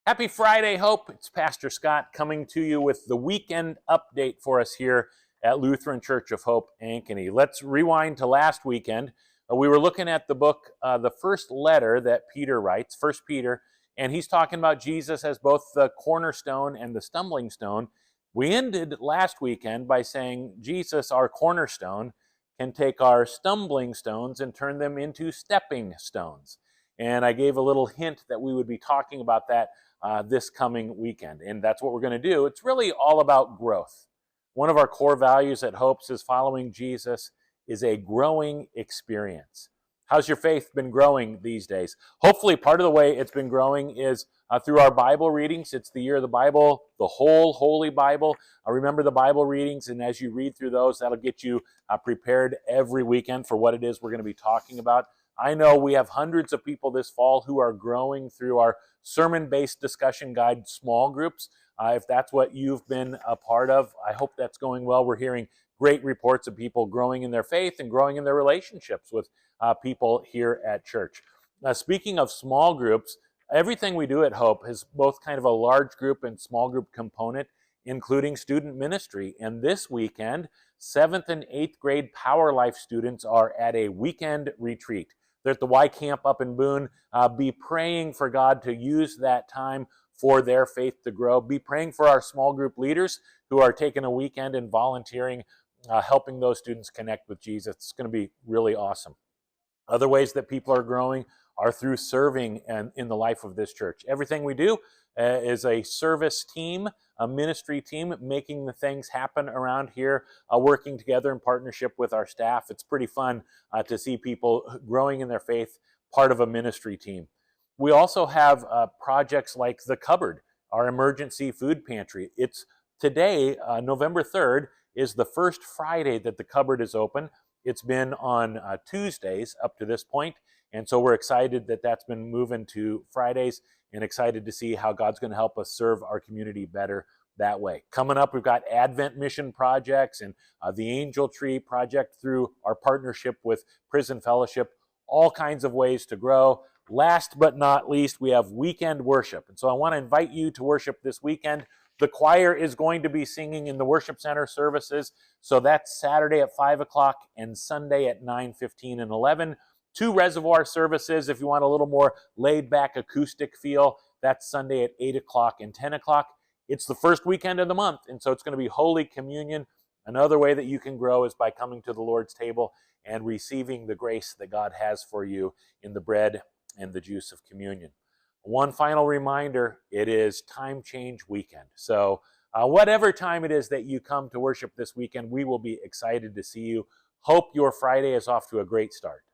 Happy Friday, Hope. It's Pastor Scott coming to you with the weekend update for us here at Lutheran Church of Hope, Ankeny. Let's rewind to last weekend. We were looking at the book, the first letter that Peter writes, First Peter, and he's talking about Jesus as both the cornerstone and the stumbling stone. We ended last weekend by saying Jesus, our cornerstone, can take our stumbling stones and turn them into stepping stones. And I gave a little hint that we would be talking about that this coming weekend. And that's what we're going to do. It's really all about growth. One of our core values at Hopes is following Jesus is a growing experience. How's your faith been growing these days? Hopefully, part of the way it's been growing is through our Bible readings. It's the year of the Bible, the whole Holy Bible. Remember the Bible readings, and as you read through those, that'll get you prepared every weekend for what it is we're going to be talking about. I know we have hundreds of people this fall who are growing through our sermon-based discussion guide small groups. If that's what you've been a part of, I hope that's going well. We're hearing great reports of people growing in their faith and growing in their relationships with people here at church. Speaking of small groups, everything we do at Hope has both kind of a large group and small group component, including student ministry. And this weekend, 7th and 8th grade Power Life students are at a weekend retreat. They're at the Y Camp up in Boone. Be praying for God to use that time for their faith to grow. Be praying for our small group leaders who are taking a weekend and volunteering, helping those students connect with Jesus. It's going to be really awesome. Other ways that people are growing are through serving in the life of this church. Everything we do is a service team, a ministry team, making the things happen around here, working together in partnership with our staff. It's pretty fun to see people growing in their faith, part of a ministry team. We also have projects like The Cupboard, our emergency food pantry. It's today, November 3rd, is the first Friday that The Cupboard is open. It's been on Tuesdays up to this point, and so we're excited that that's been moving to Fridays and excited to see how God's going to help us serve our community better that way. Coming up, we've got Advent Mission projects and the Angel Tree project through our partnership with Prison Fellowship, all kinds of ways to grow. Last but not least, we have weekend worship. And so I want to invite you to worship this weekend. The choir is going to be singing in the worship center services. So that's Saturday at 5 o'clock and Sunday at 9:15 and 11. 2 reservoir services if you want a little more laid-back acoustic feel. That's Sunday at 8 o'clock and 10 o'clock. It's the first weekend of the month, and so it's going to be Holy Communion. Another way that you can grow is by coming to the Lord's table and receiving the grace that God has for you in the bread and the juice of communion. One final reminder, it is Time Change Weekend. So whatever time it is that you come to worship this weekend, we will be excited to see you. Hope your Friday is off to a great start.